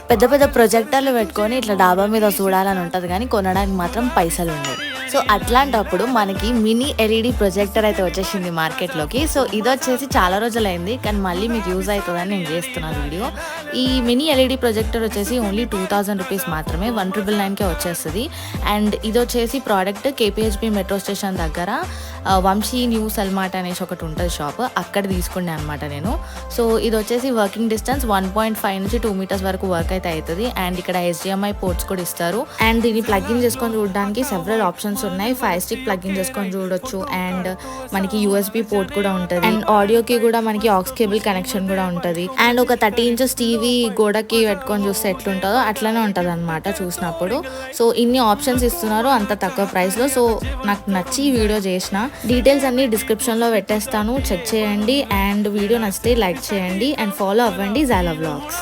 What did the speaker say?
పెద్ద పెద్ద ప్రొజెక్టర్లు పెట్టుకొని ఇట్లా డాబా మీద చూడాలని ఉంటుంది కానీ కొనడానికి మాత్రం పైసలు ఉండవు. సో అట్లాంటప్పుడు మనకి మినీ ఎల్ఈడి ప్రొజెక్టర్ అయితే వచ్చేసింది మార్కెట్లోకి. సో ఇది వచ్చేసి చాలా రోజులైంది కానీ మళ్ళీ మీకు యూజ్ అవుతుందని నేను చేస్తున్నాను వీడియో. ఈ మినీ ఎల్ఈడి ప్రొజెక్టర్ వచ్చేసి ఓన్లీ 2000 రూపీస్ మాత్రమే, 1999కే వచ్చేస్తుంది. అండ్ ఇది వచ్చేసి ప్రోడక్ట్ కేపీహెచ్బి మెట్రో స్టేషన్ దగ్గర వంశీ న్యూ సల్మాట్ అనేసి ఒకటి ఉంటుంది షాప్, అక్కడ తీసుకునే అనమాట నేను. సో ఇది వచ్చేసి వర్కింగ్ డిస్టెన్స్ 1.5 నుంచి 2 మీటర్స్ వరకు వర్క్ అయితే అవుతుంది. అండ్ ఇక్కడ HDMI పోర్ట్స్ కూడా ఇస్తారు. అండ్ దీన్ని ప్లగ్ఇన్ చేసుకొని చూడడానికి సెవరల్ ఆప్షన్స్ ఉన్నాయి. 5 స్టిక్ ప్లగ్ఇన్ చేసుకొని చూడొచ్చు. అండ్ మనకి USB పోర్ట్ కూడా ఉంటుంది. అండ్ ఆడియోకి కూడా మనకి ఆక్స్ కేబుల్ కనెక్షన్ కూడా ఉంటుంది. అండ్ ఒక 30 ఇంచెస్ టీవీ గోడకి పెట్టుకొని చూస్తే ఎట్లుంటుందో అట్లనే ఉంటుంది అనమాట చూసినప్పుడు. సో ఇన్ని ఆప్షన్స్ ఇస్తున్నారు అంత తక్కువ ప్రైస్లో. సో నాకు నచ్చి ఈ వీడియో చేసిన. డీటెయిల్స్ అన్ని డిస్క్రిప్షన్లో పెట్టేస్తాను, చెక్ చేయండి. అండ్ వీడియో నచ్చితే లైక్ చేయండి అండ్ ఫాలో అవ్వండి జాలా వ్లాగ్స్.